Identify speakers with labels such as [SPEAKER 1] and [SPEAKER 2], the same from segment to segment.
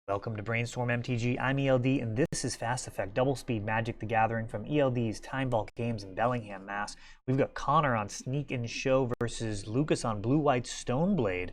[SPEAKER 1] Welcome to Brainstorm MTG. I'm ELD, and this is Fast Effect Double Speed Magic the Gathering from ELD's Time Vault Games in Bellingham, Mass. We've got Connor on Sneak and Show versus Lucas on Blue-White Stoneblade.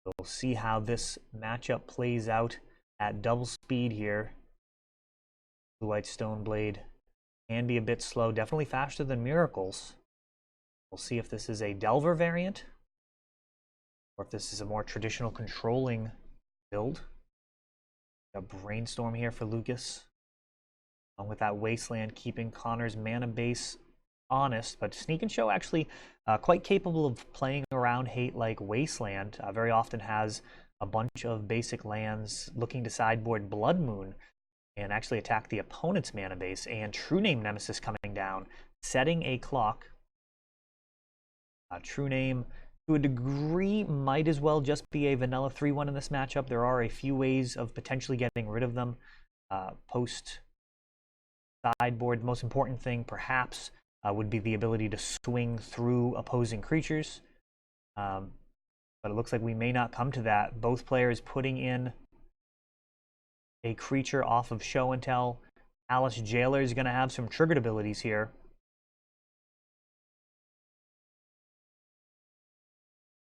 [SPEAKER 1] We'll see how this matchup plays out at double speed here. Blue-White Stoneblade can be a bit slow, definitely faster than Miracles. We'll see if this is a Delver variant, or if this is a more traditional controlling build. A Brainstorm here for Lucas, along with that Wasteland, keeping Connor's mana base honest. But Sneak and Show actually quite capable of playing around hate like Wasteland. Very often has a bunch of basic lands looking to sideboard Blood Moon and actually attack the opponent's mana base. And True Name Nemesis coming down, setting a clock. True Name, to a degree, might as well just be a vanilla 3-1 in this matchup. There are a few ways of potentially getting rid of them post sideboard. The most important thing, perhaps, would be the ability to swing through opposing creatures. But it looks like we may not come to that. Both players putting in a creature off of Show and Tell. Alice Jailer is going to have some triggered abilities here.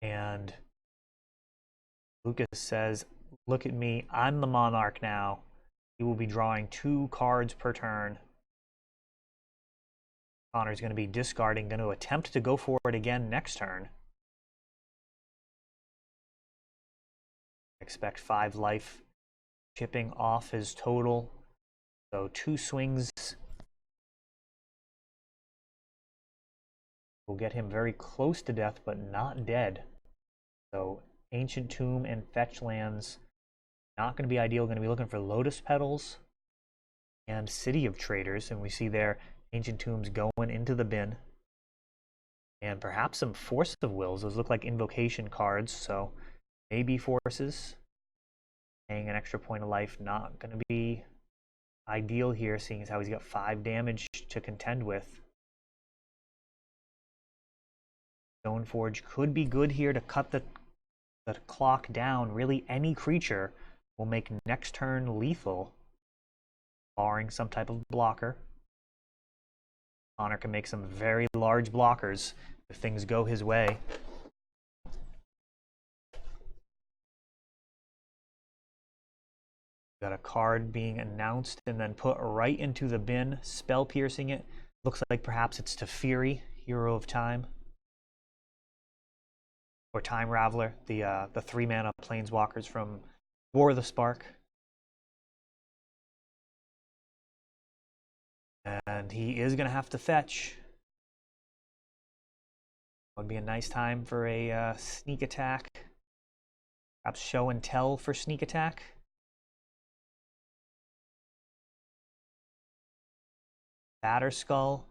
[SPEAKER 1] And Lucas says, look at me, I'm the Monarch now. He will be drawing 2 cards per turn. Connor's going to be discarding, going to attempt to go for it again next turn. Expect 5 life, chipping off his total. So 2 swings will get him very close to death, but not dead. So Ancient Tomb and fetch lands, not going to be ideal. Going to be looking for Lotus Petals and City of Traders. And we see there Ancient Tombs going into the bin. And perhaps some Force of Wills. Those look like invocation cards, so maybe forces. Paying an extra point of life, not going to be ideal here, seeing as how he's got 5 damage to contend with. Stoneforge could be good here to cut the clock down. Really, any creature will make next turn lethal, barring some type of blocker. Connor can make some very large blockers if things go his way. Got a card being announced and then put right into the bin, spell piercing it. Looks like perhaps it's Teferi, Hero of Time. Or Time Raveler, the 3-mana planeswalkers from War of the Spark. And he is going to have to fetch. Would be a nice time for a sneak attack. Perhaps Show and Tell for sneak attack. Batterskull.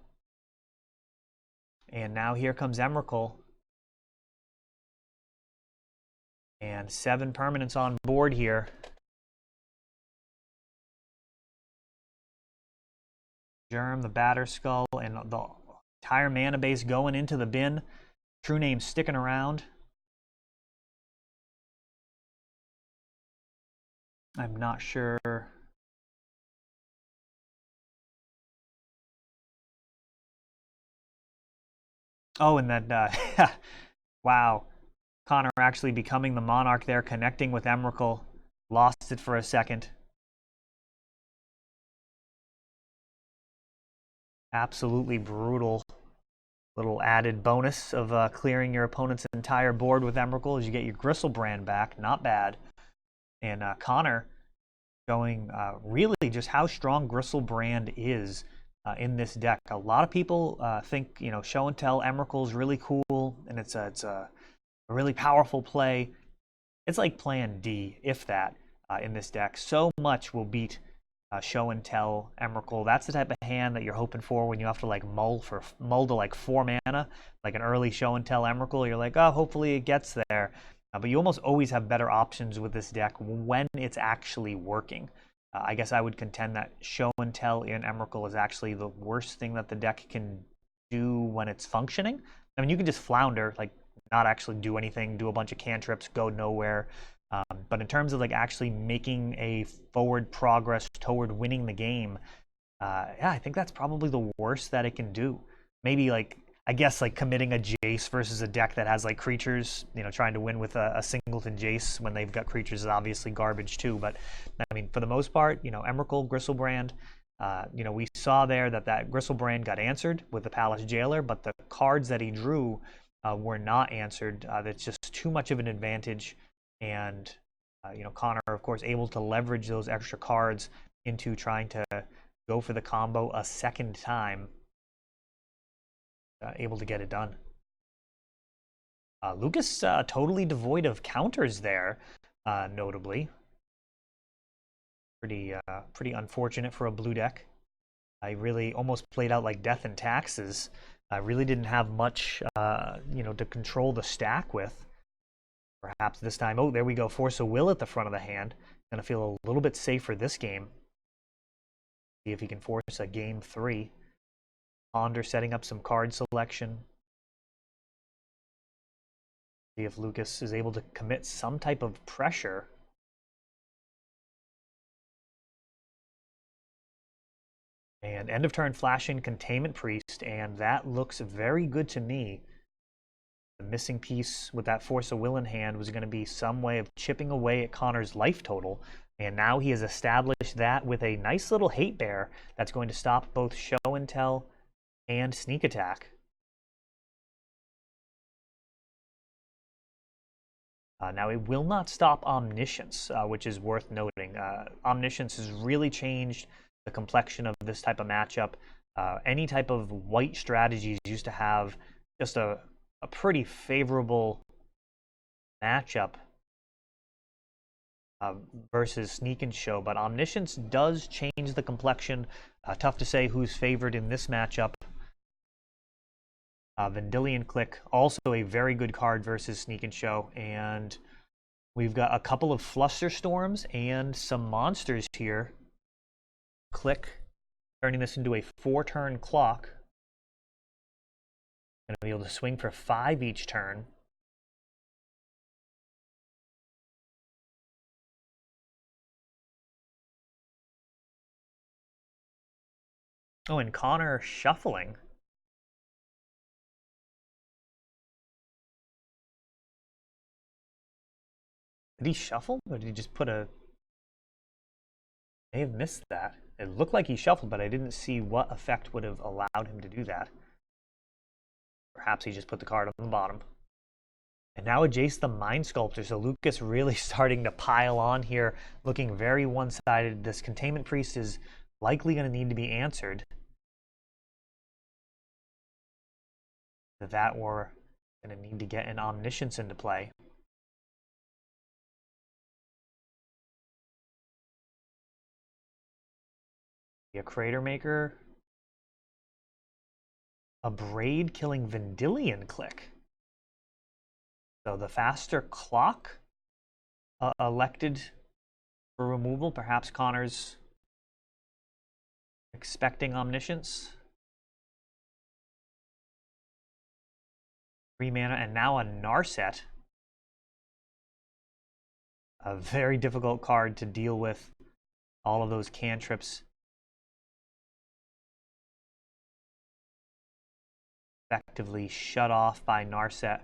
[SPEAKER 1] And now here comes Emrakul. And 7 permanents on board here. Germ, the Batterskull, and the entire mana base going into the bin. True Name sticking around. I'm not sure. Oh, and then, wow. Connor actually becoming the Monarch there, connecting with Emrakul. Lost it for a second. Absolutely brutal. Little added bonus of clearing your opponent's entire board with Emrakul as you get your Gristlebrand back. Not bad. And Connor showing really just how strong Gristlebrand is in this deck. A lot of people think, you know, Show and Tell Emrakul is really cool, and it's a really powerful play. It's like playing D, if that, in this deck. So much will beat Show and Tell Emrakul. That's the type of hand that you're hoping for when you have to like mull to like 4 mana, like an early Show and Tell Emrakul. You're like, oh, hopefully it gets there. But you almost always have better options with this deck when it's actually working. I guess I would contend that Show and Tell in Emrakul is actually the worst thing that the deck can do when it's functioning. I mean, you can just flounder, like not actually do anything, do a bunch of cantrips, go nowhere. But in terms of like actually making a forward progress toward winning the game, yeah, I think that's probably the worst that it can do. Maybe like I guess like committing a Jace versus a deck that has like creatures, trying to win with a singleton Jace when they've got creatures is obviously garbage too. But I mean, for the most part, Emrakul, Gristlebrand, we saw there that Gristlebrand got answered with the Palace Jailer, but the cards that he drew were not answered. That's just too much of an advantage. And, Connor, of course, able to leverage those extra cards into trying to go for the combo a second time, able to get it done. Lucas totally devoid of counters there, notably. Pretty unfortunate for a blue deck. I really almost played out like Death and Taxes. I really didn't have much, to control the stack with. Perhaps this time, oh, there we go, Force of Will at the front of the hand. Gonna feel a little bit safer this game. See if he can force a game 3. Ponder setting up some card selection. See if Lucas is able to commit some type of pressure. And end of turn flashing Containment Priest, and that looks very good to me. The missing piece with that Force of Will in hand was going to be some way of chipping away at Connor's life total. And now he has established that with a nice little Hate Bear that's going to stop both Show and Tell and Sneak Attack. Now it will not stop Omniscience, which is worth noting. Omniscience has really changed the complexion of this type of matchup. Any type of white strategies used to have just a pretty favorable matchup versus Sneak and Show, but Omniscience does change the complexion. Tough to say who's favored in this matchup. Vendilion Click, also a very good card versus Sneak and Show, and we've got a couple of Flusterstorms and some monsters here. Click, turning this into a 4-turn clock. Going to be able to swing for 5 each turn. Oh, and Connor shuffling. Did he shuffle, or did he just put a... I may have missed that. It looked like he shuffled, but I didn't see what effect would have allowed him to do that. Perhaps he just put the card on the bottom. And now a Jace the Mind Sculptor, so Lucas really starting to pile on here, looking very one-sided. This Containment Priest is likely going to need to be answered. That we're going to need to get an Omniscience into play. A Crater Maker. A Braid killing Vendilion Click. So the faster clock elected for removal. Perhaps Connor's expecting Omniscience. 3 mana, and now a Narset. A very difficult card to deal with all of those cantrips. Effectively shut off by Narset.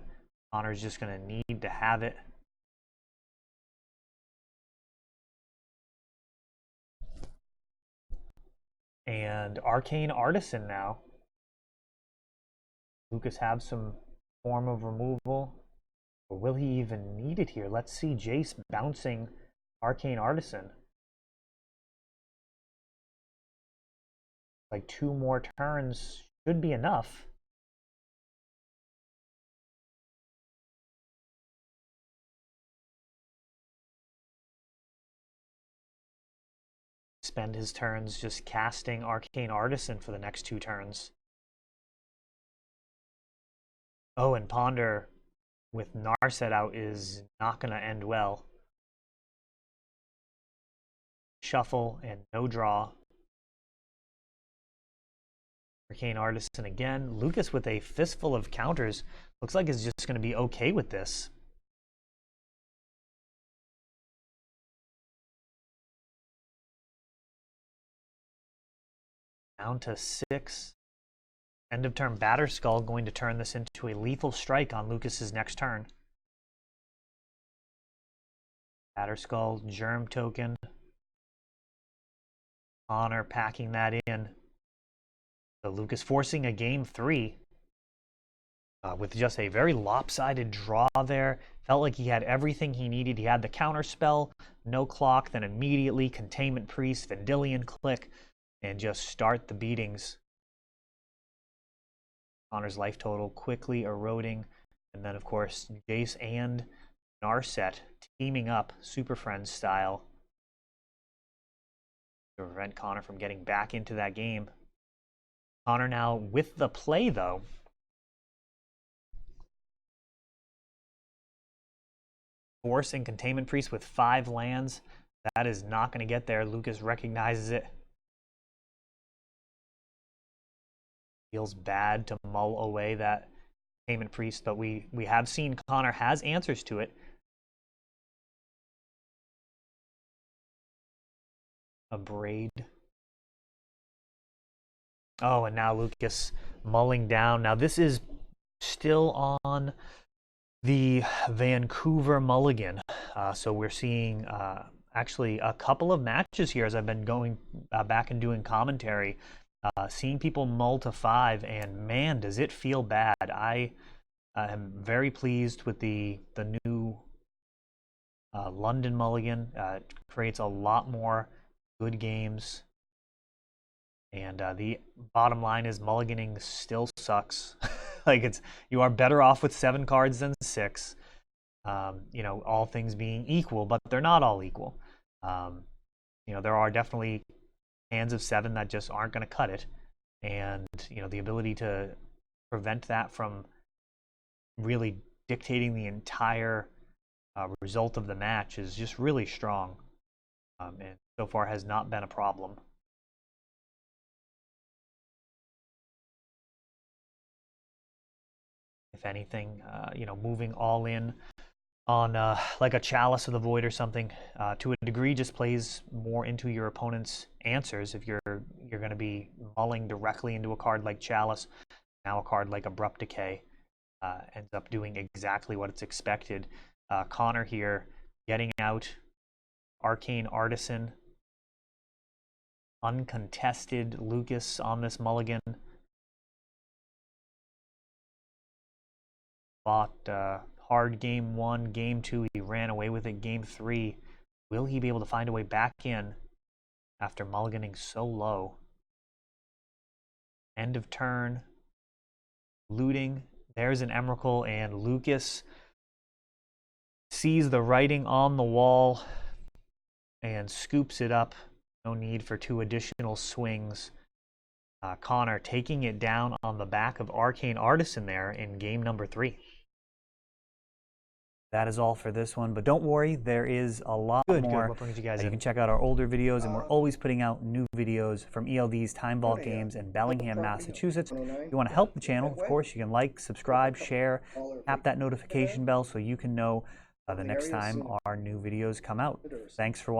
[SPEAKER 1] Connor's just going to need to have it. And Arcane Artisan now. Lucas have some form of removal. Or will he even need it here? Let's see Jace bouncing Arcane Artisan. Like 2 more turns should be enough. Spend his turns just casting Arcane Artisan for the next 2 turns. Oh, and Ponder with Narset out is not going to end well. Shuffle and no draw. Arcane Artisan again. Lucas with a fistful of counters. Looks like he's just going to be okay with this. Down to 6. End of turn Batterskull going to turn this into a lethal strike on Lucas's next turn. Batterskull, Germ Token. Connor packing that in. So Lucas forcing a game 3 with just a very lopsided draw there. Felt like he had everything he needed. He had the counter spell, no clock, then immediately Containment Priest, Vendilion Click, and just start the beatings. Connor's life total quickly eroding. And then, of course, Jace and Narset teaming up, Super Friends style, to prevent Connor from getting back into that game. Connor now with the play, though. Force and Containment Priest with 5 lands. That is not going to get there. Lucas recognizes it. Feels bad to mull away that Containment Priest, but we have seen Connor has answers to it. A Braid. Oh, and now Lucas mulling down. Now this is still on the Vancouver mulligan. So we're seeing actually a couple of matches here as I've been going back and doing commentary. Seeing people mull to 5, and man, does it feel bad. I am very pleased with the new London mulligan. It creates a lot more good games. And the bottom line is mulliganing still sucks. Like, you are better off with 7 cards than 6. You know, all things being equal, but they're not all equal. You know, there are definitely hands of 7 that just aren't going to cut it. And, you know, the ability to prevent that from really dictating the entire result of the match is just really strong. And so far has not been a problem. If anything, you know, moving all in on like a Chalice of the Void or something, to a degree, just plays more into your opponent's answers. If you're going to be mulling directly into a card like Chalice, now a card like Abrupt Decay ends up doing exactly what it's expected. Connor here getting out Arcane Artisan, uncontested Lucas on this mulligan. Fought hard game 1, game 2, he ran away with it game 3. Will he be able to find a way back in after mulliganing so low? End of turn. Looting. There's an Emrakul, and Lucas sees the writing on the wall and scoops it up. No need for 2 additional swings. Connor taking it down on the back of Arcane Artisan there in game number 3. That is all for this one, but don't worry, there is a lot more. What brings you guys in? You can check out our older videos, and we're always putting out new videos from ELD's Time Vault Games in Bellingham, Massachusetts. If you want to help the channel, of course, you can like, subscribe, share, tap that notification bell so you can know the next time our new videos come out. Thanks for watching.